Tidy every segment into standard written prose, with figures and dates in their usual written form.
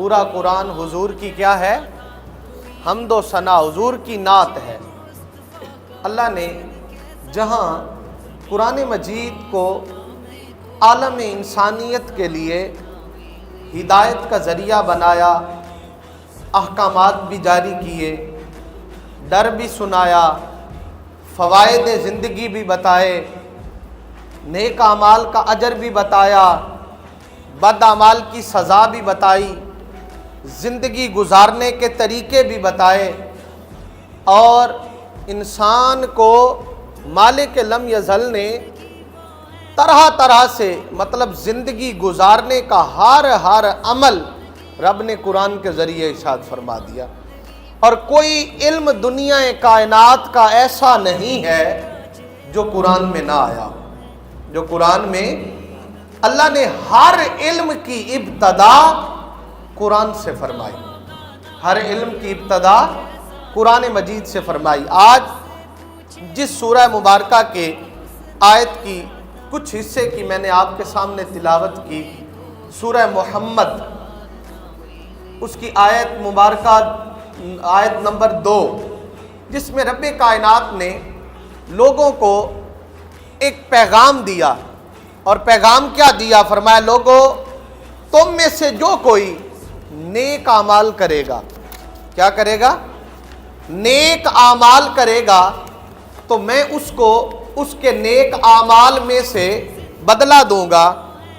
پورا قرآن حضور کی کیا ہے؟ حمد و ثنا، حضور کی نعت ہے۔ اللہ نے جہاں قرآن مجید کو عالم انسانیت کے لیے ہدایت کا ذریعہ بنایا، احکامات بھی جاری کیے، ڈر بھی سنایا، فوائد زندگی بھی بتائے، نیک اعمال کا اجر بھی بتایا، بد اعمال کی سزا بھی بتائی، زندگی گزارنے کے طریقے بھی بتائے، اور انسان کو مالک لم یزل نے طرح طرح سے مطلب زندگی گزارنے کا ہر عمل رب نے قرآن کے ذریعے ارشاد فرما دیا۔ اور کوئی علم دنیا کائنات کا ایسا نہیں ہے جو قرآن میں نہ آیا، جو قرآن میں اللہ نے ہر علم کی ابتدا قرآن سے فرمائی، ہر علم کی ابتدا قرآن مجید سے فرمائی۔ آج جس سورہ مبارکہ کے آیت کی کچھ حصے کی میں نے آپ کے سامنے تلاوت کی، سورہ محمد، اس کی آیت مبارکہ آیت نمبر 2، جس میں رب کائنات نے لوگوں کو ایک پیغام دیا، اور پیغام کیا دیا؟ فرمایا لوگو تم میں سے جو کوئی نیک اعمال کرے گا، کیا کرے گا؟ نیک اعمال کرے گا تو میں اس کو اس کے نیک اعمال میں سے بدلہ دوں گا۔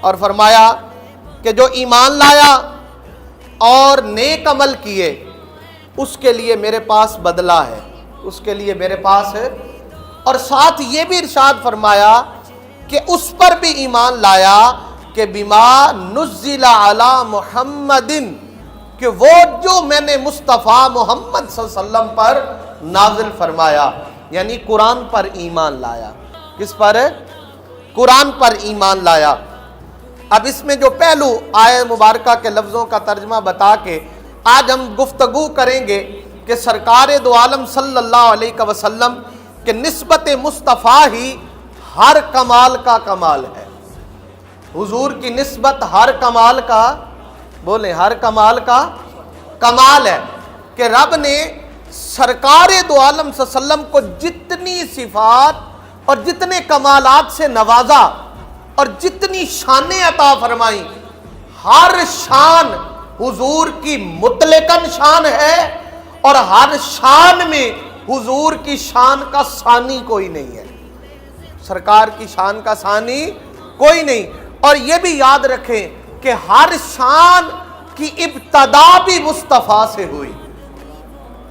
اور فرمایا کہ جو ایمان لایا اور نیک عمل کیے اس کے لیے میرے پاس بدلہ ہے، اس کے لیے میرے پاس ہے۔ اور ساتھ یہ بھی ارشاد فرمایا کہ اس پر بھی ایمان لایا کہ بما نزل علی محمد، کہ وہ جو میں نے مصطفیٰ محمد صلی اللہ علیہ وسلم پر نازل فرمایا، یعنی قرآن پر ایمان لایا۔ کس پر؟ قرآن پر ایمان لایا۔ اب اس میں جو پہلو آیت مبارکہ کے لفظوں کا ترجمہ بتا کے آج ہم گفتگو کریں گے کہ سرکار دو عالم صلی اللہ علیہ وسلم کے نسبت مصطفیٰ ہی ہر کمال کا کمال ہے۔ حضور کی نسبت ہر کمال کا، بولیں ہر کمال کا کمال ہے، کہ رب نے سرکار دو عالم صلی اللہ علیہ وسلم کو جتنی صفات اور جتنے کمالات سے نوازا اور جتنی شانیں عطا فرمائیں، ہر شان حضور کی مطلقاً شان ہے، اور ہر شان میں حضور کی شان کا ثانی کوئی نہیں ہے، سرکار کی شان کا ثانی کوئی نہیں۔ اور یہ بھی یاد رکھیں کہ ہر شان کی ابتدا بھی مصطفیٰ سے ہوئی،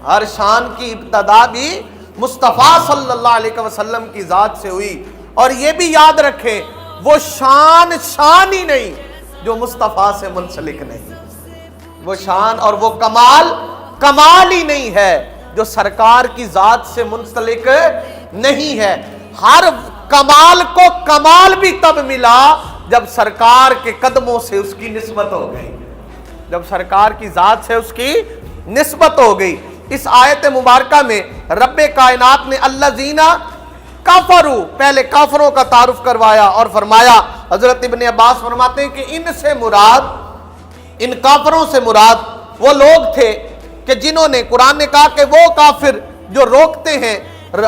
ہر شان کی ابتدا بھی مصطفیٰ صلی اللہ علیہ وسلم کی ذات سے ہوئی۔ اور یہ بھی یاد رکھیں وہ شان ہی نہیں جو مصطفیٰ سے منسلک نہیں، وہ شان اور وہ کمال ہی نہیں ہے جو سرکار کی ذات سے منسلک نہیں ہے۔ ہر کمال کو کمال بھی تب ملا جب سرکار کے قدموں سے اس کی نسبت ہو گئی، جب سرکار کی ذات سے اس کی نسبت ہو گئی۔ اس آیت مبارکہ میں رب کائنات نے الذین کفروا، پہلے کافروں کا تعارف کروایا اور فرمایا، حضرت ابن عباس فرماتے ہیں کہ ان کافروں سے مراد وہ لوگ تھے کہ جنہوں نے، قرآن نے کہا کہ وہ کافر جو روکتے ہیں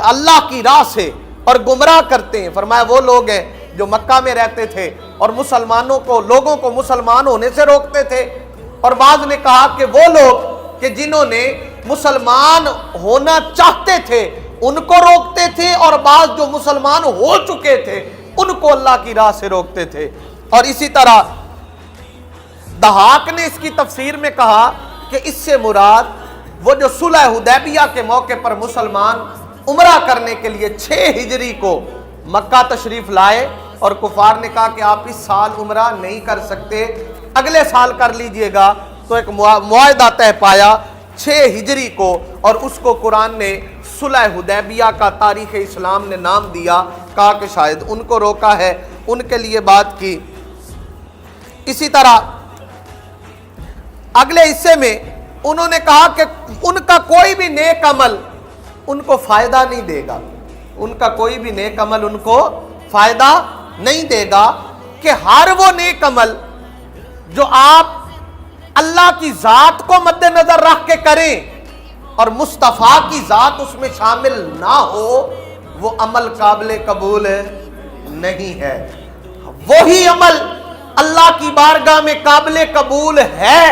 اللہ کی راہ سے اور گمراہ کرتے ہیں، فرمایا وہ لوگ ہیں جو مکہ میں رہتے تھے اور لوگوں کو مسلمان ہونے سے روکتے تھے۔ اور بعض نے کہا کہ وہ لوگ کہ جنہوں نے مسلمان ہونا چاہتے تھے ان کو روکتے تھے، اور بعض جو مسلمان ہو چکے تھے ان کو اللہ کی راہ سے روکتے تھے۔ اور اسی طرح دہاق نے اس کی تفسیر میں کہا کہ اس سے مراد وہ جو صلح حدیبیہ کے موقع پر مسلمان عمرہ کرنے کے لیے 6 ہجری کو مکہ تشریف لائے، اور کفار نے کہا کہ آپ اس سال عمرہ نہیں کر سکتے، اگلے سال کر لیجئے گا، تو ایک معاہدہ طے پایا 6 ہجری کو، اور اس کو قرآن نے صلح حدیبیہ کا تاریخ اسلام نے نام دیا، کہا کہ شاید ان کو روکا ہے، ان کے لیے بات کی۔ اسی طرح اگلے حصے میں انہوں نے کہا کہ ان کا کوئی بھی نیک عمل ان کو فائدہ نہیں دے گا، ان کا کوئی بھی نیک عمل ان کو فائدہ نہیں دے گا، کہ ہر وہ نیک عمل جو آپ अल्लाह की जात को मद्देनजर रख के करें और मुस्तफ़ा की जात उसमें शामिल ना हो, वो अमल काबिल कबूल नहीं है। वही अमल अल्लाह की बारगाह में काबिल कबूल है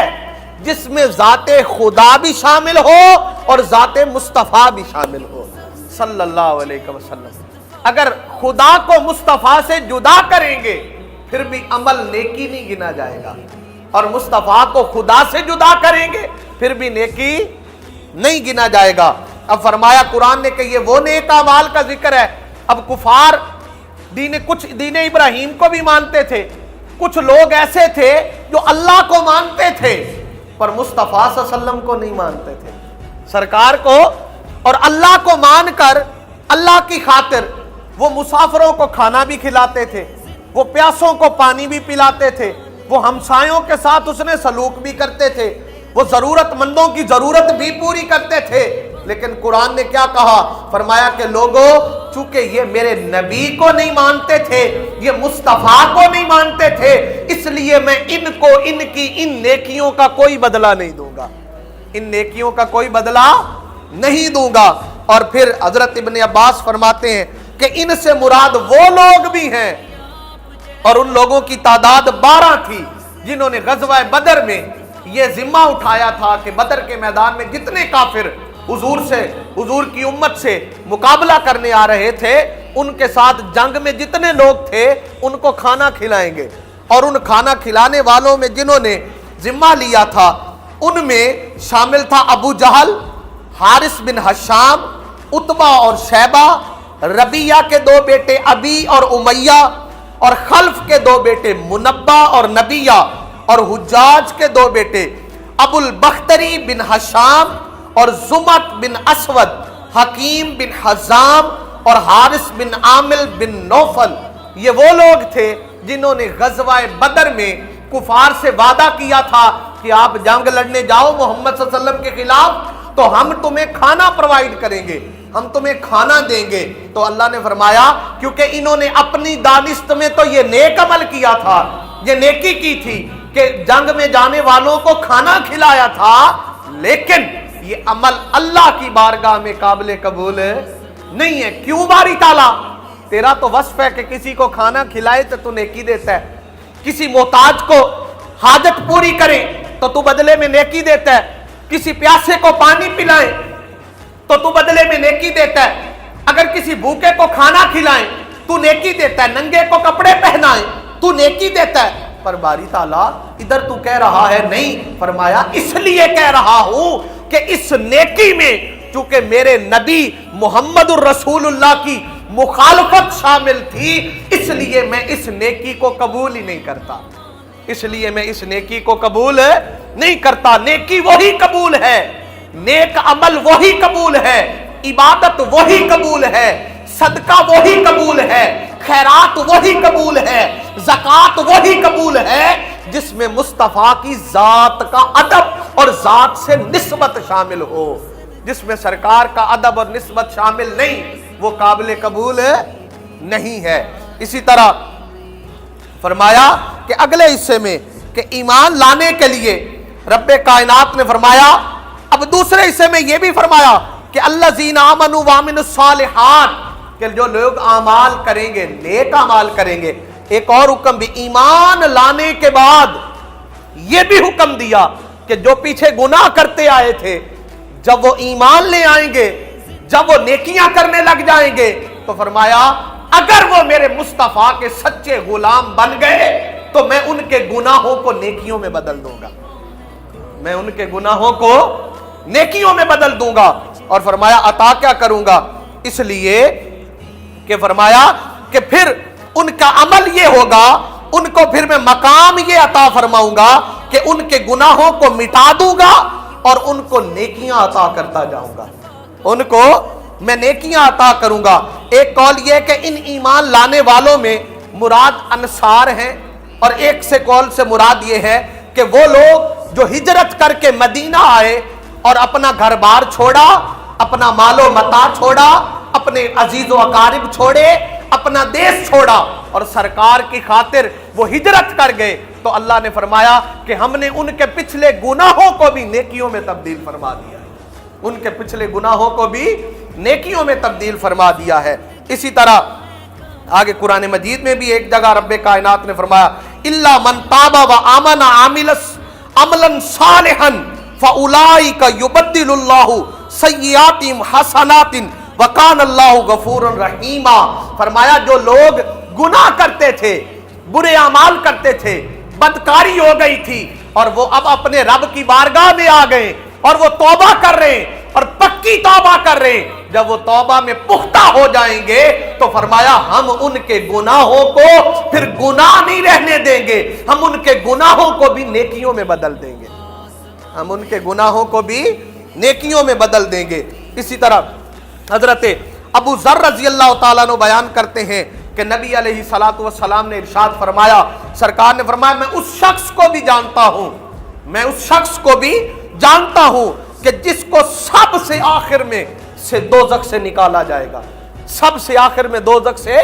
जिसमें ज़ाते खुदा भी शामिल हो और ज़ाते मुस्तफ़ा भी शामिल हो सल्लल्लाहु अलैहि वसल्लम। अगर खुदा को मुस्तफ़ा से जुदा करेंगे फिर भी अमल नेकी नहीं गिना जाएगा, और मुस्तफ़ा को खुदा से जुदा करेंगे फिर भी नेकी नहीं गिना जाएगा। अब फरमाया कुरान ने कि ये वो नेक अमाल का जिक्र है। अब कुफार कुछ दीन इब्राहिम को भी मानते थे, कुछ लोग ऐसे थे जो अल्लाह को मानते थे पर मुस्तफ़ा सल्लल्लाहु अलैहि वसल्लम को नहीं मानते थे। सरकार को और अल्लाह को मानकर अल्लाह की खातिर वो मुसाफिरों को खाना भी खिलाते थे, वो प्यासों को पानी भी पिलाते थे, वो हमसायों के साथ उसने सलूक भी करते थे, वो जरूरतमंदों की जरूरत भी पूरी करते थे। लेकिन कुरान ने क्या कहा? फरमाया कि लोगों, चूंकि ये मेरे नबी को नहीं मानते थे, ये मुस्तफ़ा को नहीं मानते थे, इसलिए मैं इनको इनकी इन नेकियों का कोई बदला नहीं दूंगा, इन नेकियों का कोई बदला नहीं दूंगा। और फिर हजरत इब्ने अब्बास फरमाते हैं कि इनसे मुराद वो लोग भी हैं, और उन लोगों की तादाद 12 थी जिन्होंने गज़वा बदर में ये जिम्मा उठाया था कि बदर के मैदान में जितने काफिर हुजूर की उम्मत से मुकाबला करने आ रहे थे, उनके साथ जंग में जितने लोग थे उनको खाना खिलाएंगे। और उन खाना खिलाने वालों में जिन्होंने जिम्मा लिया था उनमें शामिल था अबू जहल, हारिस बिन हशाम, उतबा और शैबा, रबिया के 2 बेटे अबी और उमैया, और खल्फ के 2 बेटे मुनब्बा और नबिया, और हुज्जाज के 2 बेटे अबुल बख्तरी बिन हशाम और जुमत बिन असवद, हकीम बिन हजाम और हारिस बिन आमिल बिन नौफल। ये वो लोग थे जिन्होंने गज़वा बदर में कुफार से वादा किया था कि आप जंग लड़ने जाओ मोहम्मद सल्लल्लाहु अलैहि वसल्लम के खिलाफ तो हम तुम्हें खाना प्रोवाइड करेंगे, हम तुम्हें खाना देंगे। तो अल्लाह ने फरमाया क्योंकि इन्होंने अपनी दानिश्त में तो ये नेक अमल किया था, ये नेकी की थी कि जंग में जाने वालों को खाना खिलाया था, लेकिन ये अमल अल्लाह की बारगाह में काबिल कबूल नहीं है। क्यों बारी ताला? तेरा तो वस्फ है कि किसी को खाना खिलाए तो तू नेकी देता है, किसी मोहताज को हाजत पूरी करे तो तू बदले में नेकी देता है, किसी प्यासे को पानी पिलाए तो तू बदले में नेकी देता है, अगर किसी भूखे को खाना खिलाए तू नेकी देता है, नंगे को कपड़े पहनाए तू नेकी देता है। पर बारी ताला इधर तू कह रहा है नहीं, फरमाया इसलिए कह रहा हूं कि इस नेकी में चूंकि मेरे नबी मुहम्मदुर रसूलुल्लाह की मुखालफत शामिल थी, इसलिए मैं इस नेकी को कबूल ही नहीं करता, इसलिए मैं इस नेकी को कबूल नहीं करता। नेकी वही कबूल है, नेक अमल वही कबूल है, इबादत वही कबूल है, सदका वही कबूल है, खैरात वही कबूल है, ज़कात वही कबूल है जिसमें मुस्तफ़ा की ज़ात का अदब और ज़ात से निस्बत शामिल हो। जिसमें सरकार का अदब और निस्बत शामिल नहीं, वो काबिल कबूल नहीं है। इसी तरह फरमाया कि अगले हिस्से में कि ईमान लाने के लिए रब्बे कायनात ने फरमाया, अब दूसरे हिस्से में यह भी फरमाया कि अल्लज़ीना आमनू व अमिलुस सालिहात, कि जो लोग आमाल करेंगे, नेक आमाल करेंगे। एक और हुक्म भी ईमान लाने के बाद यह भी हुक्म दिया कि जो पीछे गुनाह करते आए थे, जब वो ईमान ले आएंगे, जब वो नेकियां करने लग जाएंगे, तो फरमाया अगर वो मेरे मुस्तफा के सच्चे गुलाम बन गए तो मैं उनके गुनाहों को नेकियों में बदल दूंगा, मैं उनके गुनाहों को नेकियों में बदल दूंगा। और फरमाया अता क्या करूंगा? इसलिए कि फरमाया कि फिर उनका अमल ये होगा, उनको फिर मैं मकाम ये अता फरमाऊंगा कि उनके गुनाहों को मिटा दूंगा और उनको नेकियां अता करता जाऊंगा, उनको मैं नेकियां अता करूंगा। एक कौल यह कि इन ईमान लाने वालों में मुराद अंसार हैं, और एक से कौल से मुराद ये है कि वो लोग जो हिजरत करके मदीना आए और अपना घर बार छोड़ा, अपना मालो मता छोड़ा, अपने अजीज व अकारिब छोड़े, अपना देश छोड़ा और सरकार की खातिर वो हिजरत कर गए تو اللہ نے فرمایا کہ ہم نے ان کے پچھلے گناہوں کو بھی نیکیوں میں تبدیل فرما دیا ہے، ان کے پچھلے گناہوں کو بھی نیکیوں میں تبدیل فرما دیا ہے۔ اسی طرح آگے قرآن مجید میں بھی ایک جگہ رب کائنات نے فرمایا الا من تاب وآمن عملا صالحا فاولئک یبدل اللہ سیئاتہم حسنات وکان اللہ غفورا رحیما۔ فرمایا جو لوگ گناہ کرتے تھے، برے اعمال کرتے تھے، بدکاری ہو گئی تھی، اور وہ اب اپنے رب کی بارگاہ میں آ گئے اور وہ توبہ کر رہے ہیں اور پکی توبہ کر رہے ہیں، جب وہ توبہ میں پختہ ہو جائیں گے تو فرمایا ہم ان کے گناہوں کو پھر گناہ نہیں رہنے دیں گے، ہم ان کے گناہوں کو بھی نیکیوں میں بدل دیں گے، ہم ان کے گناہوں کو بھی نیکیوں میں بدل دیں گے۔ اسی طرح حضرت ابو ذر رضی اللہ تعالیٰ عنہ بیان کرتے ہیں کہ نبی علیہ الصلوۃ والسلام نے ارشاد فرمایا، سرکار نے فرمایا میں اس شخص کو بھی جانتا ہوں، میں اس شخص کو بھی جانتا ہوں کہ جس کو سب سے آخر میں سے دوزخ سے نکالا جائے گا، سب سے آخر میں دوزخ سے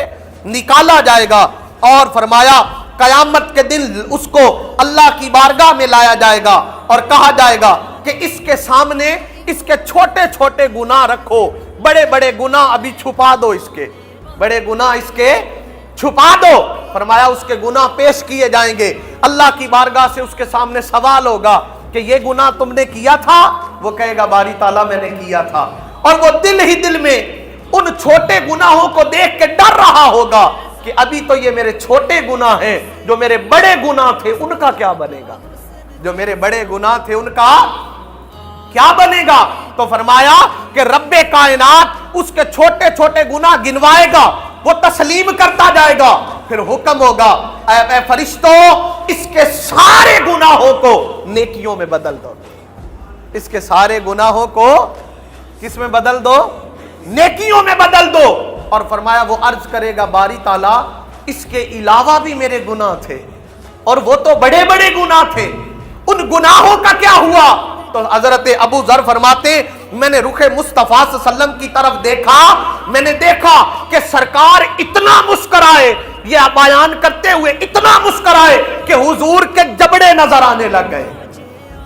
نکالا جائے گا، اور فرمایا قیامت کے دن اس کو اللہ کی بارگاہ میں لایا جائے گا اور کہا جائے گا کہ اس کے سامنے اس کے چھوٹے چھوٹے گناہ رکھو، بڑے بڑے گناہ ابھی چھپا دو، اس کے بڑے گناہ اس کے چھپا دو۔ فرمایا اس کے گناہ پیش کیے جائیں گے، اللہ کی بارگاہ سے اس کے سامنے سوال ہوگا کہ یہ گناہ تم نے کیا تھا؟ وہ کہے گا باری تعالیٰ میں نے کیا تھا، اور وہ دل ہی دل میں ان چھوٹے گناہوں کو دیکھ کے ڈر رہا ہوگا کہ ابھی تو یہ میرے چھوٹے گناہ ہیں، جو میرے بڑے گناہ تھے ان کا کیا بنے گا، جو میرے بڑے گناہ تھے ان کا کیا بنے گا؟ تو فرمایا کہ رب کائنات اس کے چھوٹے چھوٹے گناہ گنوائے گا، وہ تسلیم کرتا جائے گا، پھر حکم ہوگا اے فرشتوں اس کے سارے گناہوں کو نیکیوں میں بدل دو، اس کے سارے گناہوں کو کس میں بدل دو؟ نیکیوں میں بدل دو۔ اور فرمایا وہ عرض کرے گا باری تعالیٰ اس کے علاوہ بھی میرے گناہ تھے، اور وہ تو بڑے بڑے گناہ تھے، ان گناہوں کا کیا ہوا؟ تو حضرت ابو ذر فرماتے میں نے رخ مصطفیٰ صلی اللہ علیہ وسلم کی طرف دیکھا، میں نے دیکھا کہ سرکار اتنا مسکرائے، یہ بیان کرتے ہوئے اتنا مسکرائے کہ حضور کے جبڑے نظر آنے لگ گئے،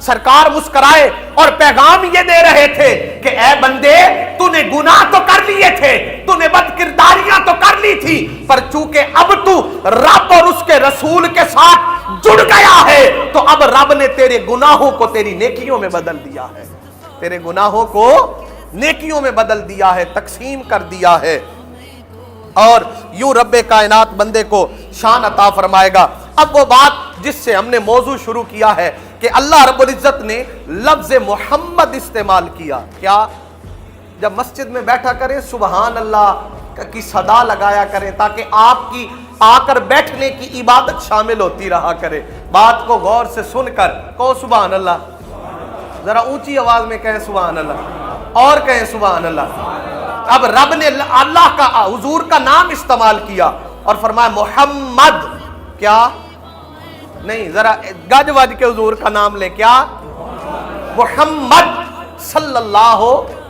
سرکار مسکرائے اور پیغام یہ دے رہے تھے کہ اے بندے تو نے گناہ تو کر لیے تھے، تو نے بد کرداریاں تو کر لی تھی، پر چونکہ اب تو رب اور اس کے رسول کے ساتھ جڑ گیا ہے تو اب رب نے تیرے گناہوں کو تیری نیکیوں میں بدل دیا ہے، تیرے گناہوں کو نیکیوں میں بدل دیا ہے، تقسیم کر دیا ہے، اور یوں رب کائنات بندے کو شان عطا فرمائے گا۔ اب وہ بات جس سے ہم نے موضوع شروع کیا ہے کہ اللہ رب العزت نے لفظ محمد استعمال کیا، کیا؟ جب مسجد میں بیٹھا کریں سبحان اللہ کی صدا لگایا کریں تاکہ آپ کی آ کر بیٹھنے کی عبادت شامل ہوتی رہا کرے، بات کو غور سے سن کر کہو سبحان اللہ، ذرا اونچی آواز میں کہیں سبحان اللہ، اور کہیں سبحان اللہ۔ اب رب نے اللہ کا حضور کا نام استعمال کیا اور فرمایا محمد، کیا؟ نہیں، ذرا گج وج کے حضور کا نام لے، کیا؟ محمد صلی اللہ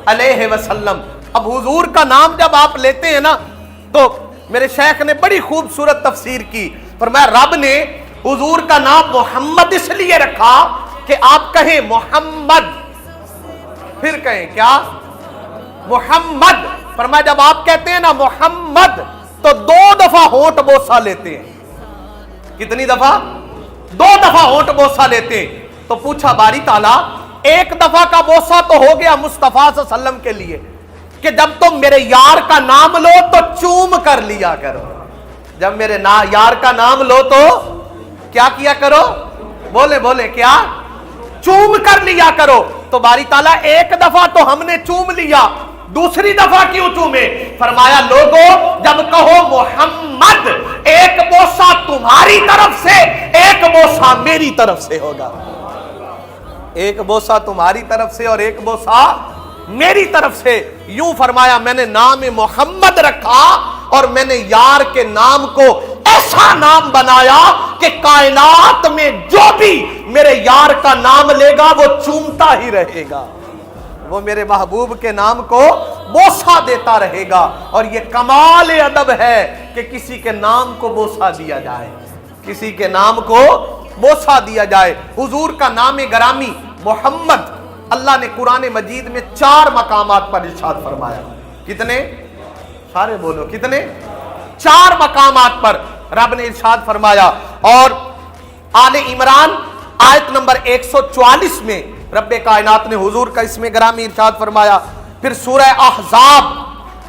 علیہ وسلم۔ اب حضور کا نام جب آپ لیتے ہیں نا تو میرے شیخ نے بڑی خوبصورت تفسیر کی، فرمایا رب نے حضور کا نام محمد اس لیے رکھا کہ آپ کہیں محمد، پھر کہیں کیا؟ محمد۔ فرمایا جب آپ کہتے ہیں نا محمد تو 2 دفعہ ہونٹ بوسہ لیتے ہیں، کتنی دفعہ؟ 2 دفعہ ہونٹ بوسہ لیتے ہیں۔ تو پوچھا باری تعالیٰ 1 دفعہ کا بوسہ تو ہو گیا مصطفیٰ صلی اللہ علیہ وسلم کے لیے کہ جب تم میرے یار کا نام لو تو چوم کر لیا کرو، جب میرے یار کا نام لو تو کیا کیا کرو؟ بولے بولے کیا؟ چوم کر لیا کرو۔ تو باری تعالیٰ 1 دفعہ تو ہم نے چوم لیا، دوسری دفعہ کیوں چومے؟ فرمایا لوگو جب کہو محمد 1 بوسہ تمہاری طرف سے 1 بوسہ میری طرف سے ہوگا، 1 بوسہ تمہاری طرف سے اور 1 بوسہ میری طرف سے۔ یوں فرمایا میں نے نام محمد رکھا اور میں نے یار کے نام کو ایسا نام بنایا کہ کائنات میں جو بھی میرے یار کا نام لے گا وہ چومتا ہی رہے گا، وہ میرے محبوب کے نام کو بوسہ دیتا رہے گا۔ اور یہ کمال ادب ہے کہ کسی کے نام کو بوسہ دیا جائے، کسی کے نام کو बोसा दिया जाए। हुजूर का नाम गरामी मोहम्मद अल्लाह ने कुरान मजीद में 4 मकामात पर इरशाद फरमाया। कितने? सारे बोलो कितने? 4 मकामात पर रब ने इरशाद फरमाया। और आले इमरान आयत नंबर 144 में रब्बे कायनात ने हुजूर का इसमें गरामी इरशाद फरमाया। फिर सूरह अहज़ाब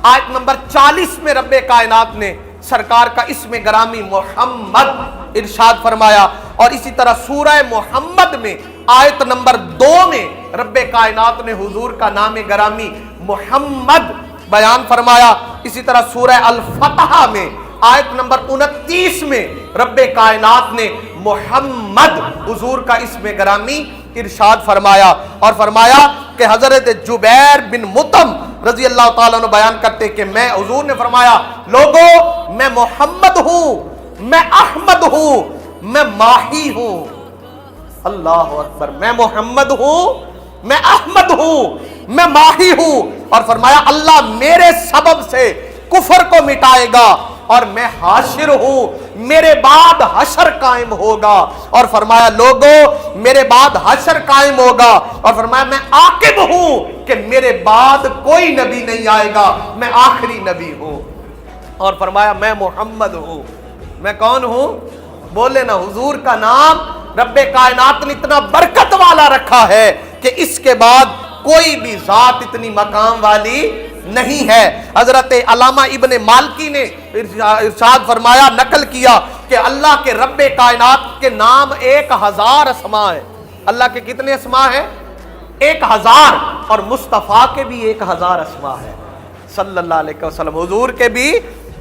आयत नंबर 40 में रब्बे कायनात ने सरकार का इसमें गरामी मोहम्मद इरशाद फरमाया। और इसी तरह सूरह मोहम्मद में आयत नंबर 2 में रब्बे कायनात ने हुजूर का नाम गरामी मोहम्मद बयान फरमाया। इसी तरह सूरह अल फतह में आयत नंबर 29 में रब्बे कायनात ने मोहम्मद हुजूर का इसमें गरामी इरशाद फरमाया। और फरमाया कि हजरत जुबैर बिन मुतम रजी अल्लाह ताला अन्हु बयान करते कि मैं, हुजूर ने फरमाया, लोगों मैं मोहम्मद हूं, मैं अहमद हूं, मैं माही हूं। अल्लाह अकबर। मैं मोहम्मद हूं, मैं अहमद हूं, मैं माही हूं। और फरमाया अल्लाह मेरे सबब से कुफर को मिटाएगा और मैं हाशिर हूं, मेरे बाद हशर कायम होगा। और फरमाया लोगों मेरे बाद हशर कायम होगा। और फरमाया मैं आकिब हूं कि मेरे बाद कोई नबी नहीं आएगा, मैं आखिरी नबी हूं। और फरमाया मैं मोहम्मद हूं। मैं कौन हूं? बोले ना। हुजूर का नाम रब्बे कायनात ने इतना बरकत वाला रखा है कि इसके बाद कोई भी जात इतनी मकाम वाली नहीं है। हजरत अल्लामा इब्ने मालकी ने इरशाद फरमाया, नकल किया कि अल्लाह के रब्बे कायनात के नाम 1000 अस्मा है। अल्लाह के कितने अस्मा है? 1000। और मुस्तफ़ा के भी 1000 अस्मा है सल्लल्लाहु अलैहि वसल्लम। हुजूर के भी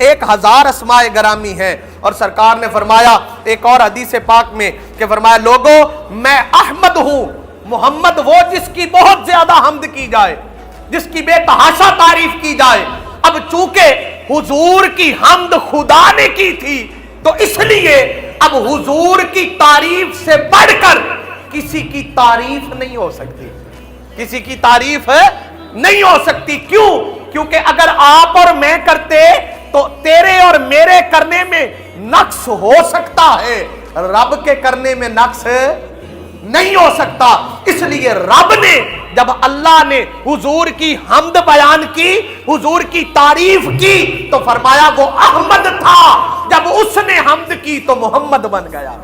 1000 अस्माए गरामी है। और सरकार ने फरमाया एक और हदीस पाक में कि फरमाया लोगों मैं अहमद हूं, मोहम्मद वो जिसकी बहुत ज्यादा हम्द की जाए, जिसकी बेतहाशा तारीफ की जाए। अब चूंकि हुजूर की हम्द खुदा ने की थी तो इसलिए अब हुजूर की तारीफ से बढ़कर किसी की तारीफ नहीं हो सकती, किसी की तारीफ नहीं हो सकती। क्यों? क्योंकि अगर आप और मैं करते तो तेरे और मेरे करने में नक्स हो सकता है, रब के करने में नक्स नहीं हो सकता। इसलिए रब ने जब अल्लाह ने हुजूर की हम्द बयान की, हुजूर की तारीफ की, तो फरमाया वो अहमद था। जब उसने हम्द की तो मोहम्मद बन गया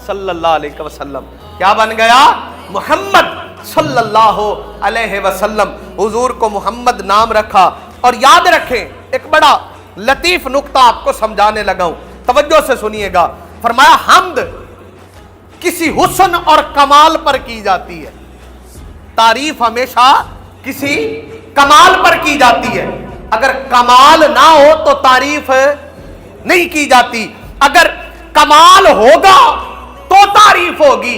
सल्लल्लाहु अलैहि वसल्लम। क्या बन गया? मोहम्मद सल्लल्लाहु अलैहि वसल्लम। हुजूर को मोहम्मद नाम रखा। और याद रखें एक बड़ा लतीफ नुक्ता आपको समझाने लगा हूं, तवज्जो से सुनिएगा। फरमाया हम्द किसी हुस्न और कमाल पर की जाती है, तारीफ हमेशा किसी कमाल पर की जाती है। अगर कमाल ना हो तो तारीफ नहीं की जाती। अगर कमाल होगा तो तारीफ होगी,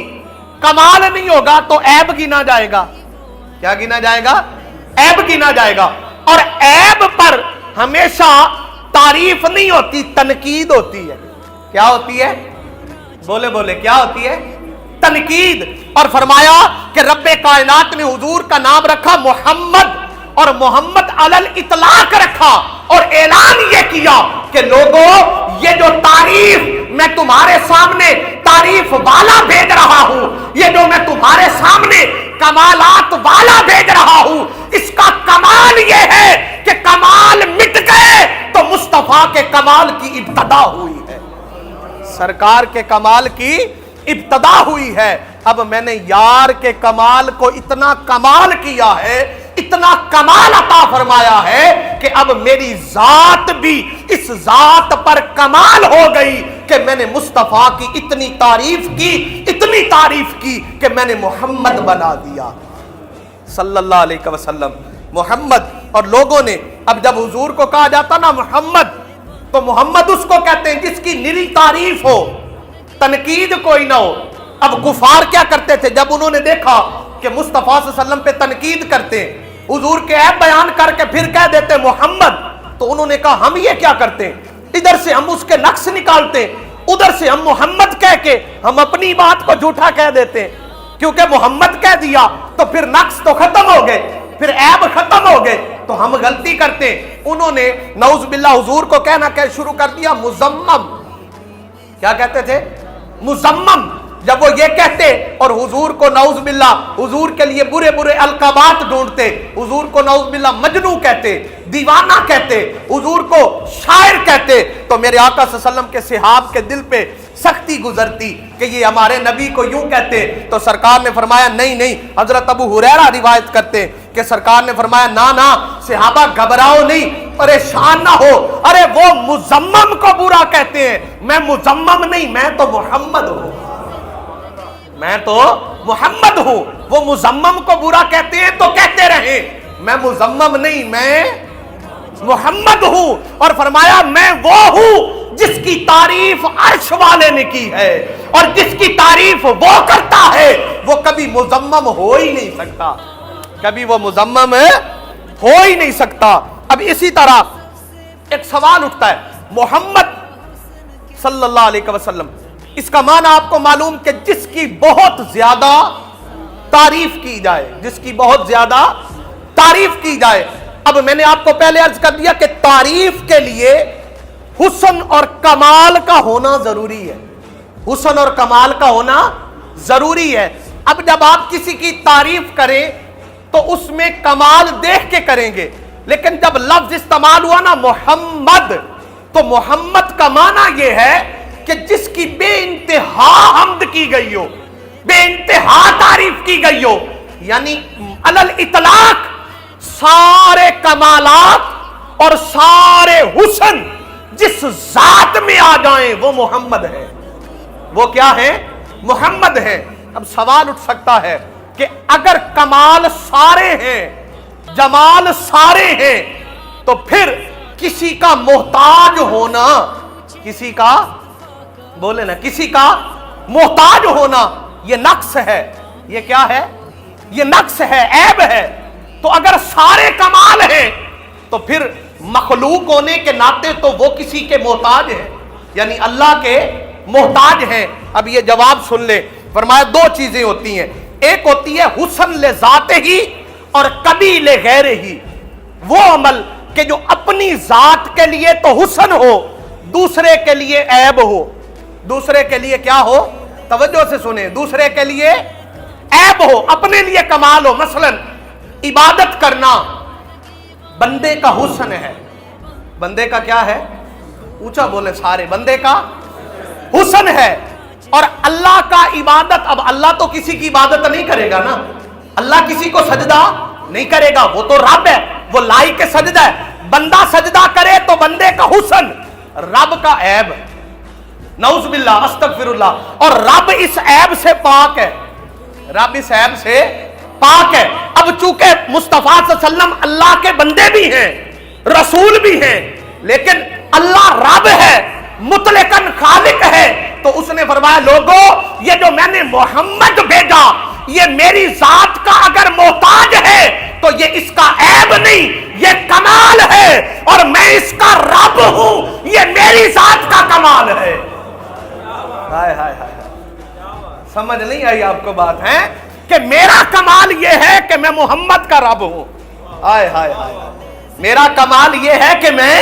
कमाल नहीं होगा तो ऐब गिना जाएगा। क्या गिना जाएगा? ऐब गिना जाएगा। और ऐब पर हमेशा तारीफ नहीं होती, तनकीद होती है। क्या होती है? बोले बोले क्या होती है? तनकीद। और फरमाया कि रब्बे कायनात ने हुजूर का नाम रखा मोहम्मद और मोहम्मद अलल इतलाक रखा और ऐलान ये किया कि लोगों ये जो तारीफ मैं तुम्हारे सामने तारीफ वाला भेज रहा हूं, ये जो मैं तुम्हारे सामने कमालात वाला भेज रहा हूं, इसका कमाल ये है कि कमाल मिट गए तो मुस्तफा के कमाल की इब्तदा हुई है, सरकार के कमाल की इब्तदा हुई है। अब मैंने यार के कमाल को इतना कमाल किया है, इतना कमाल अता फरमाया है कि अब मेरी जात भी इस जात पर कमाल हो गई कि मैंने मुस्तफा की इतनी तारीफ की, इतनी तारीफ की कि मैंने मोहम्मद बना दिया सल्लल्लाहु अलैहि वसल्लम। मोहम्मद। और लोगों ने अब जब हुजूर को कहा जाता ना मोहम्मद, तो मोहम्मद उसको कहते हैं जिसकी निरी तारीफ हो, तनकीद कोई ना हो। अब गुफार क्या करते थे जब उन्होंने देखा कि मुस्तफा सल्लल्लाहु अलैहि वसल्लम पे तनकीद करते, हुजूर के ऐब बयान करके फिर कह देते मोहम्मद, तो उन्होंने कहा हम ये क्या करते, इधर से हम उसके नक्श निकालते, उधर से हम मोहम्मद कह के हम अपनी बात को झूठा कह देते, क्योंकि मोहम्मद कह दिया तो फिर नक्श तो खत्म हो गए, फिर ऐब खत्म हो गए, तो हम गलती करते। उन्होंने नऊज़ बिल्लाह हुजूर को कहना शुरू कर दिया मुजम्मम। क्या कहते थे? मुजम्मम, जब वो ये कहते और हुजूर को नऊज बिल्ला हुजूर के लिए बुरे बुरे अलकाबात ढूंढते, हुजूर को नऊज बिल्ला मजनू कहते, दीवाना कहते, हुजूर को शायर कहते, तो मेरे आका सल्लल्लाहु अलैहि वसल्लम के सहाब के दिल पे सख्ती गुजरती कि ये हमारे नबी को यूं कहते। तो सरकार ने फरमाया नहीं नहीं, हजरत अबू हुरैरा रिवायत करते कि सरकार ने फरमाया ना ना सहाबा घबराओ नहीं, परेशान ना हो, अरे वो मुजम्मम को बुरा कहते हैं, मैं मुजम्मम नहीं, मैं तो मोहम्मद हूं, मैं तो मोहम्मद हूं। वो मुजम्मम को बुरा कहते हैं तो कहते रहे, मैं मुजम्मम नहीं, मैं मोहम्मद हूं। और फरमाया मैं वो हूं जिसकी तारीफ अर्श वाले ने की है, और जिसकी तारीफ वो करता है वो कभी मुजम्मम हो ही नहीं सकता, कभी वो मुजम्मम हो ही नहीं सकता। अब इसी तरह एक सवाल उठता है, मोहम्मद सल्लल्लाहु अलैहि वसल्लम, इसका माना आपको मालूम कि जिसकी बहुत ज्यादा तारीफ की जाए, जिसकी बहुत ज्यादा तारीफ की जाए। अब मैंने आपको पहले अर्ज कर दिया कि तारीफ के लिए हुस्न और कमाल का होना जरूरी है, हुस्न और कमाल का होना जरूरी है। अब जब आप किसी की तारीफ करें तो उसमें कमाल देख के करेंगे, लेकिन जब लफ्ज इस्तेमाल हुआ ना मोहम्मद, तो मोहम्मद का माना यह है कि जिसकी बेइंतहा हम्द की गई हो, बेइंतहा तारीफ की गई हो, यानी अलल इतलाक सारे कमालात और सारे हुस्न जिस जात में आ जाएं वो मोहम्मद है, वो क्या है? मोहम्मद है। अब सवाल उठ सकता है कि अगर कमाल सारे हैं, जमाल सारे हैं, तो फिर किसी का मोहताज होना, किसी का बोले ना, किसी का मोहताज होना ये नक्स है, ये क्या है? ये नक्स है, ऐब है। तो अगर सारे कमाल हैं तो फिर मखलूक होने के नाते तो वो किसी के मोहताज है, यानी अल्लाह के मोहताज हैं। अब ये जवाब सुन ले, फरमाया दो चीजें होती हैं, एक होती है हुस्न ले जाते ही और कभी ले गैर ही, वो अमल के जो अपनी जात के लिए तो हुस्न हो, दूसरे के लिए ऐब हो, दूसरे के लिए क्या हो? तवज्जो से सुने, दूसरे के लिए ऐब हो, अपने लिए कमाल हो। मसलन इबादत करना बंदे का हुस्न है, बंदे का क्या है? ऊंचा बोले सारे, बंदे का हुस्न है। और अल्लाह का इबादत, अब अल्लाह तो किसी की इबादत नहीं करेगा ना, अल्लाह किसी को सजदा नहीं करेगा, वो तो रब है, वो लाइक के सजदा है। बंदा सजदा करे तो बंदे का हुस्न, रब का ऐब, नऊज बिल्लाह अस्तगफिरुल्लाह, और रब इस ऐब से पाक है, रब इस ऐब से पाक है। अब चूंकि मुस्तफा सल्लल्लाहु अलैहि वसल्लम अल्लाह के बंदे भी हैं, रसूल भी हैं, लेकिन अल्लाह रब है, मुतलकन खालिक है, तो उसने फरमाया लोगों ये जो मैंने मोहम्मद भेजा ये मेरी जात का अगर मोहताज है तो ये इसका ऐब नहीं, ये कमाल है, और मैं इसका रब हूं, ये मेरी जात का कमाल है। हाय हाय हाय, समझ नहीं आई आपको बात है कि मेरा कमाल ये है कि मैं मोहम्मद का रब हूं। हाय हाय हाय, मेरा कमाल ये है कि मैं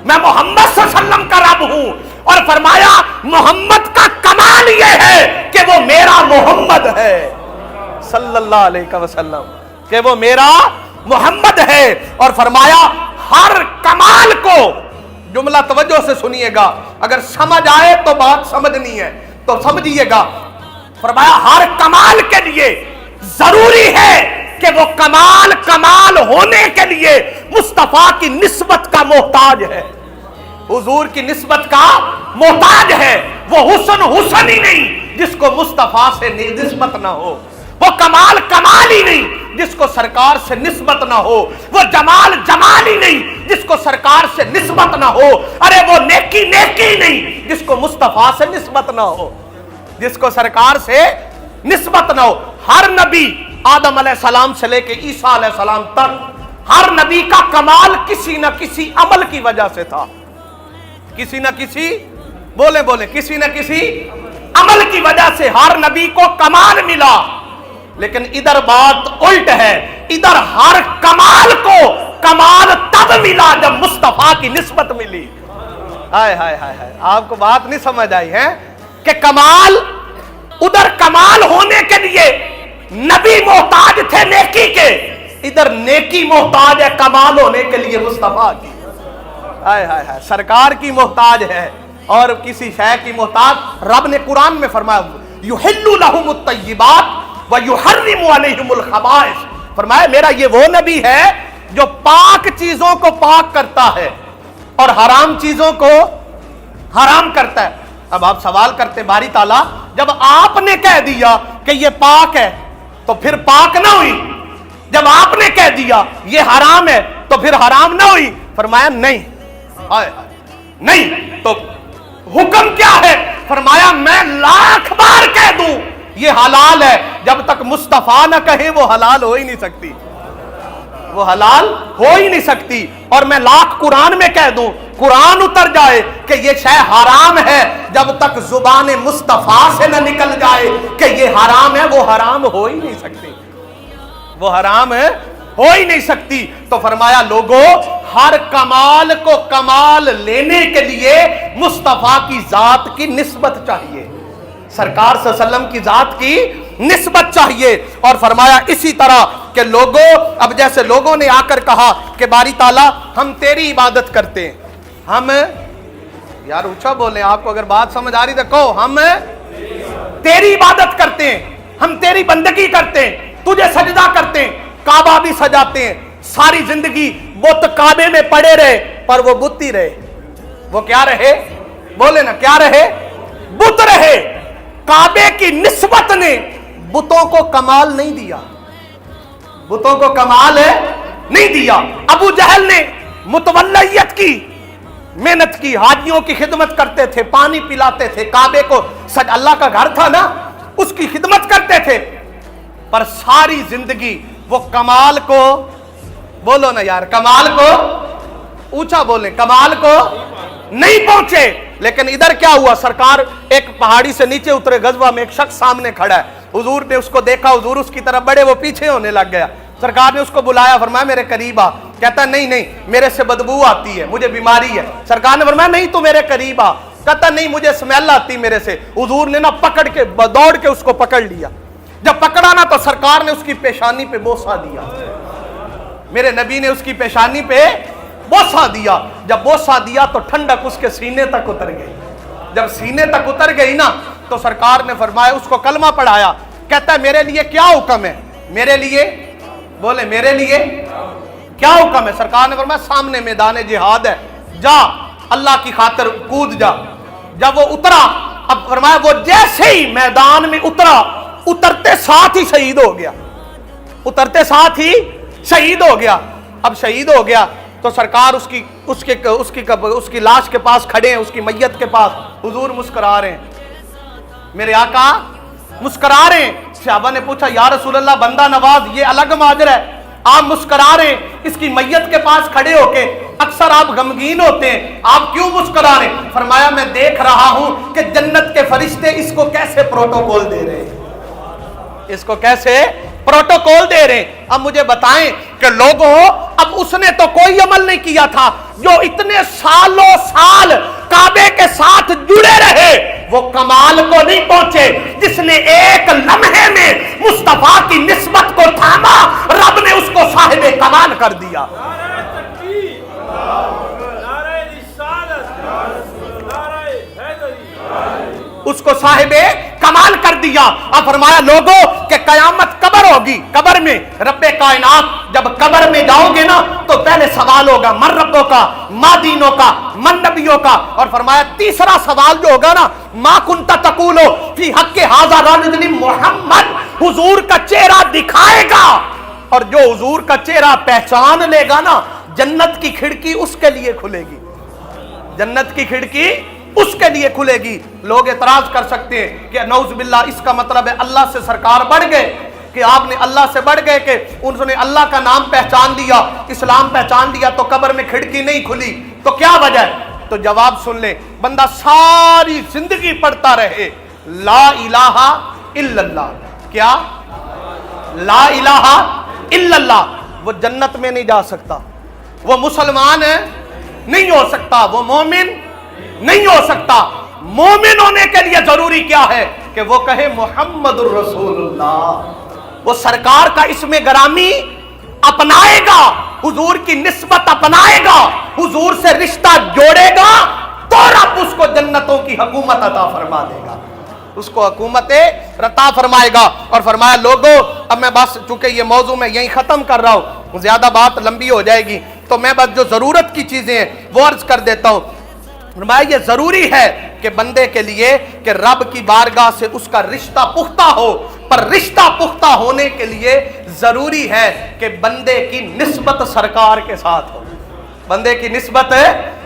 मोहम्मद सल्लल्लाहु अलैहि वसल्लम का रब हूं। और फरमाया मोहम्मद का कमाल ये है कि वो मेरा मोहम्मद है सल्लल्लाहु अलैहि वसल्लम, कि वो मेरा मोहम्मद है। और फरमाया हर कमाल को, जुमला तवज्जो से सुनिएगा, अगर समझ आए तो बात समझनी है तो समझिएगा। फरमाया हर कमाल के लिए जरूरी है कि वो कमाल कमाल होने के लिए मुस्तफा की निस्बत का मोहताज है, हुजूर की निस्बत का मोहताज है। वो हुस्न हुस्न ही नहीं जिसको मुस्तफा से निस्बत ना हो, वो कमाल कमाल ही नहीं जिसको सरकार से निस्बत ना हो, वो जमाल जमाल ही नहीं जिसको सरकार से निस्बत ना हो, अरे वो नेकी नेकी नहीं जिसको मुस्तफा से निस्बत ना हो, जिसको सरकार से निस्बत ना हो। हर नबी आदम अलैहिस्सलाम से लेके ईसा अलैहिस्सलाम तक हर नबी का कमाल किसी न किसी अमल की वजह से था, किसी न किसी, बोले बोले, किसी न किसी अमल की वजह से हर नबी को कमाल मिला। लेकिन इधर बात उल्ट है, इधर हर कमाल को कमाल तब मिला जब मुस्तफा की निस्बत मिली। हाय हाय हाय हाय, आपको बात नहीं समझ आई है? کہ کمال ادھر کمال ہونے کے لیے نبی محتاج تھے نیکی کے، ادھر نیکی محتاج ہے کمال ہونے کے لیے مصطفیٰ کی. ہائے ہائے ہائے، سرکار کی محتاج ہے اور کسی شے کی محتاج. رب نے قرآن میں فرمایا یحل لہم الطیبات ویحرم علیہم الخبائث. فرمایا میرا یہ وہ نبی ہے جو پاک چیزوں کو پاک کرتا ہے اور حرام چیزوں کو حرام کرتا ہے. اب آپ سوال کرتے باری تعالیٰ جب آپ نے کہہ دیا کہ یہ پاک ہے تو پھر پاک نہ ہوئی، جب آپ نے کہہ دیا یہ حرام ہے تو پھر حرام نہ ہوئی؟ فرمایا نہیں. نہیں تو حکم کیا ہے؟ فرمایا میں لاکھ بار کہہ دوں یہ حلال ہے، جب تک مصطفیٰ نہ کہے وہ حلال ہو ہی نہیں سکتی، وہ حلال ہو ہی نہیں سکتی. اور میں لاکھ قرآن میں کہہ دوں، قرآن اتر جائے کہ یہ شے حرام ہے، جب تک زبان مصطفیٰ سے نہ نکل جائے کہ یہ حرام ہے وہ حرام ہو ہی نہیں سکتی، وہ حرام ہے ہو ہی نہیں سکتی. تو فرمایا لوگوں ہر کمال کو کمال لینے کے لیے مصطفیٰ کی ذات کی نسبت چاہیے، سرکار صلی اللہ علیہ وسلم کی ذات کی نسبت چاہیے. اور فرمایا اسی طرح کہ لوگوں، اب جیسے لوگوں نے آ کر کہا کہ باری تعالیٰ ہم تیری عبادت کرتے ہیں، ہم یار اونچا بولیں، آپ کو اگر بات سمجھ آ رہی تو کہو، ہم تیری عبادت کرتے ہیں، ہم تیری بندگی کرتے ہیں، تجھے سجدہ کرتے ہیں، کعبہ بھی سجاتے ہیں. ساری زندگی بت کعبے میں پڑے رہے پر وہ بت ہی رہے. وہ کیا رہے؟ بولے نا کیا رہے؟ بت رہے. کعبے کی نسبت نے بتوں کو کمال نہیں دیا، بتوں کو کمال نہیں دیا. ابو جہل نے متولیت کی، محنت کی، حاجیوں کی خدمت کرتے تھے، پانی پلاتے تھے، کعبے کو اللہ کا گھر تھا نا، اس کی خدمت کرتے تھے، پر ساری زندگی وہ کمال کو، بولو نا یار، کمال کو اونچا بولیں، کمال کو نہیں پہنچے. لیکن ادھر کیا ہوا؟ سرکار ایک پہاڑی سے نیچے اترے، غزوہ میں ایک شخص سامنے کھڑا ہے، حضور نے اس کو دیکھا، حضور اس کی طرف بڑھے، وہ پیچھے ہونے لگ گیا. سرکار نے اس کو بلایا، فرمایا میرے قریب آ. کہتا نہیں نہیں میرے سے بدبو آتی ہے، مجھے بیماری ہے. سرکار نے فرمایا نہیں تو میرے قریب آ. کہتا نہیں مجھے اسمیل آتی میرے سے. حضور نے نا پکڑ کے دوڑ کے اس کو پکڑ لیا. جب پکڑا نا تو سرکار نے اس کی پیشانی پہ بوسہ دیا، میرے نبی نے اس کی پیشانی پہ بوسہ دیا. جب بوسہ دیا تو ٹھنڈک اس کے سینے تک اتر گئی. جب سینے تک اتر گئی نا تو سرکار نے فرمایا، اس کو کلمہ پڑھایا. کہتا ہے میرے لیے کیا حکم ہے؟ میرے لیے، بولے میرے لیے کیا حکم ہے؟ سرکار نے فرمایا سامنے میدان جہاد ہے، جا اللہ کی خاطر کود جا. جب وہ اترا، اب فرمایا وہ جیسے ہی میدان میں اترا، اترتے ساتھ ہی شہید ہو گیا، اترتے ساتھ ہی شہید ہو گیا. اب شہید ہو گیا تو سرکار اس کی لاش کے پاس کھڑے ہیں، اس کی میت کے پاس. حضور مسکرا رہے ہیں، میرے آقا مسکرا رہے ہیں. صحابہ نے پوچھا یا رسول اللہ بندہ نواز یہ الگ ماجر ہے، آپ مسکرا رہے ہیں اس کی میت کے پاس کھڑے ہو کے، اکثر آپ غمگین ہوتے ہیں، آپ کیوں مسکرا رہے ہیں؟ فرمایا میں دیکھ رہا ہوں کہ جنت کے فرشتے اس کو کیسے پروٹوکول دے رہے ہیں، اس کو کیسے پروٹوکول دے رہے ہیں. اب مجھے بتائیں کہ لوگوں، اب اس نے تو کوئی عمل نہیں کیا تھا، جو اتنے سالوں سال کعبے کے ساتھ جڑے رہے وہ کمال کو نہیں پہنچے. جس نے ایک لمحے میں مصطفیٰ کی نسبت کو تھاما، رب نے اس کو صاحب کمال کر دیا. اس کو صاحب کمال کر دیا. اب فرمایا لوگوں کہ قیامت قبر ہوگی، قبر میں رب کائنات، جب قبر میں جاؤ گے نا تو پہلے سوال ہوگا من ربوں کا، ما دینوں کا، من نبیوں کا. اور فرمایا تیسرا سوال جو ہوگا نا، ما کنت تقول فی حق ھذا رجل محمد، حضور کا چہرہ دکھائے گا، اور جو حضور کا چہرہ پہچان لے گا نا جنت کی کھڑکی اس کے لیے کھلے گی، جنت کی کھڑکی اس کے لیے کھلے گی. لوگ اعتراض کر سکتے ہیں کہ نعوذ باللہ اس کا مطلب ہے اللہ سے سرکار بڑھ گئے، کہ آپ نے اللہ سے بڑھ گئے، کہ انہوں نے اللہ کا نام پہچان لیا، اسلام پہچان لیا تو قبر میں کھڑکی نہیں کھلی، تو کیا وجہ ہے؟ تو جواب سن لیں، بندہ ساری زندگی پڑھتا رہے لا الہ الا اللہ، کیا لا الہ الا اللہ، وہ جنت میں نہیں جا سکتا، وہ مسلمان نہیں ہو سکتا، وہ مومن نہیں ہو سکتا. मोमिन होने के लिए जरूरी क्या है कि वो कहे मोहम्मदुर रसूलुल्लाह। वो सरकार का इसमें गरामी अपनाएगा, हुजूर की निस्बत अपनाएगा, हुजूर से रिश्ता जोड़ेगा, तो रब उसको जन्नतों की हुकूमत अता फरमा देगा, उसको हुकूमत रता फरमाएगा। और फरमाया लोगों, अब मैं बस चूंकि ये मौजू में यहीं ख़त्म कर रहा हूँ, ज़्यादा बात लंबी हो जाएगी, तो मैं बस जो ज़रूरत की चीज़ें हैं वो अर्ज़ कर देता हूँ। फरमाया ये ज़रूरी है कि बंदे के लिए कि रब की बारगाह से उसका रिश्ता पुख्ता हो, पर रिश्ता पुख्ता होने के लिए ज़रूरी है कि बंदे की निस्बत सरकार के साथ हो, बंदे की निस्बत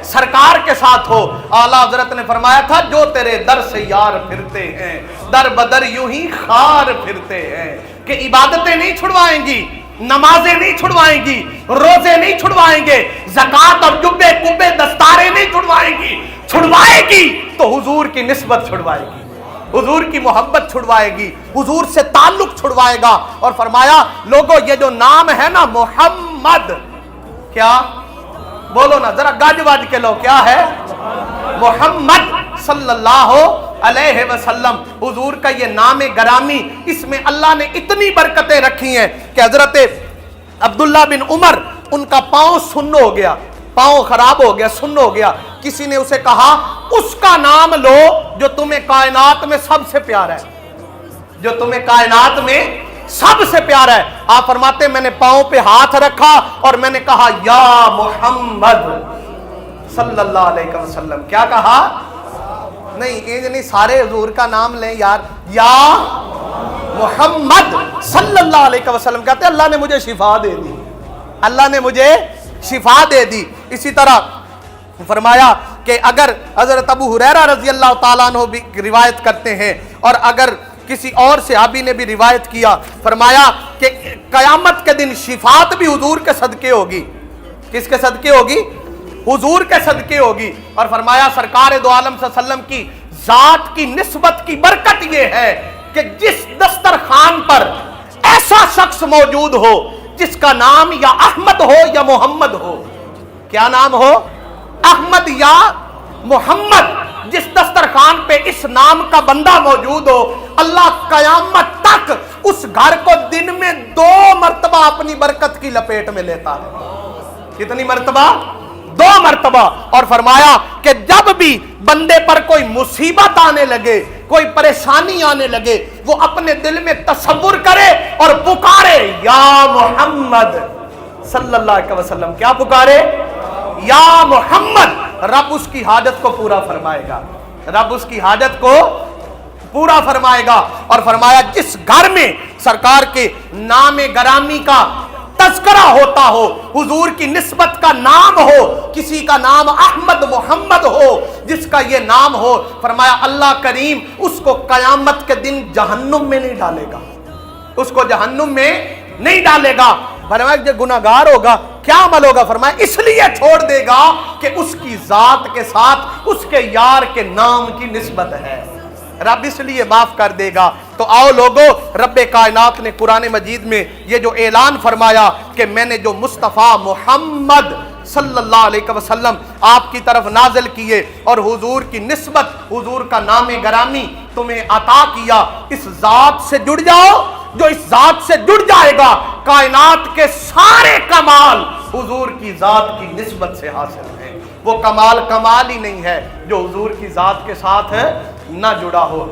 सरकार के साथ हो। आला हजरत ने फरमाया था, जो तेरे दर से यार फिरते हैं, दर बदर यूं ही खार फिरते हैं, कि इबादतें नहीं छुड़वाएंगी, नमाजें नहीं छुड़वाएंगी, रोजे नहीं छुड़वाएंगे, ज़कात और जुब्बे कुब्बे दस्तारें नहीं छुड़वाएंगी, छुड़वाएगी तो हुजूर की निस्बत छुड़वाएगी, हुजूर की मोहब्बत छुड़वाएगी, हुजूर से ताल्लुक छुड़वाएगा। और फरमाया लोगों, ये जो नाम है ना मोहम्मद, क्या बोलो ना जरा गज वज के लो, क्या है? मोहम्मद सल्लल्लाहु अलैहि वसल्लम, हुजूर का ये नाम गरामी, इसमें अल्लाह ने इतनी बरकतें रखी हैं कि हजरत अब्दुल्ला बिन उमर, उनका पाँव सुन्न हो गया, पाँव खराब हो गया, सुन्न हो गया। किसी ने उसे कहा उसका नाम लो जो तुम्हें कायनात में सबसे प्यारा है, जो तुम्हें कायनात में सबसे प्यारा है। आप फरमाते मैंने पाँव पे हाथ रखा और मैंने कहा या मोहम्मद सल्लल्लाहु अलैहि वसल्लम। क्या कहा? नहीं नहीं, सारे हुजूर का नाम लें यार, या मोहम्मद सल्लल्लाहु अलैहि वसल्लम कहते अल्लाह ने मुझे शिफा दे दी, अल्लाह ने मुझे शिफा दे दी। इसी तरह फरमाया कि अगर हजरत अबू हुरैरा रजी अल्लाह ताला अन्हु भी रिवायत करते हैं, और अगर किसी और सहाबी ने भी रिवायत किया, फरमाया कि कयामत के दिन शिफात भी हुजूर के सदके होगी। किसके सदके होगी? हुजूर के सदके होगी। और फरमाया सरकार दो आलम सल्लल्लाहु अलैहि वसल्लम की जात की निस्बत की बरकत यह है कि जिस दस्तरखान पर ऐसा शख्स मौजूद हो जिसका नाम या अहमद हो या मोहम्मद हो, क्या नाम हो? अहमद या मोहम्मद, जिस दस्तरखान पे इस नाम का बंदा मौजूद हो, अल्लाह कयामत तक उस घर को दिन में 2 मरतबा अपनी बरकत की लपेट में लेता है। कितनी मरतबा? 2 मरतबा। और फरमाया कि जब भी बंदे पर कोई मुसीबत आने लगे, कोई परेशानी आने लगे, वो अपने दिल में तसव्वुर करे और पुकारे या मोहम्मद सल्लल्लाहु अलैहि वसल्लम। क्या पुकारे? या मोहम्मद। रब उसकी हाजत को पूरा फरमाएगा, रब उसकी हाजत को पूरा फरमाएगा। और फरमाया जिस घर में सरकार के नाम गरामी का तज़किरा होता हो, हुजूर की निस्बत का नाम हो, किसी का नाम अहमद मोहम्मद हो, जिसका ये नाम हो, फरमाया अल्लाह करीम उसको कयामत के दिन जहन्नुम में नहीं डालेगा, उसको जहन्नुम में नहीं डालेगा। फरमाया जो गुनाहगार होगा क्या अमल होगा? फरमाया इसलिए छोड़ देगा कि उसकी जात के साथ उसके यार के नाम की निस्बत है, रब इसलिए माफ कर देगा। तो आओ लोगों, रब्बे कायनात ने कुरान मजीद में ये जो ऐलान फरमाया कि मैंने जो मुस्तफ़ा मोहम्मद सल्लल्लाहु अलैहि वसल्लम आपकी तरफ नाजिल किए और हुजूर की निस्बत, हुजूर का नाम गरामी तुम्हें अता किया, इस जात से जुड़ जाओ। जो इस जात से जुड़ जाएगा, कायनात के सारे कमाल हुजूर की जात की निस्बत से हासिल है। वो कमाल कमाल ही नहीं है जो हुजूर की जात के साथ है ना जुड़ा हो।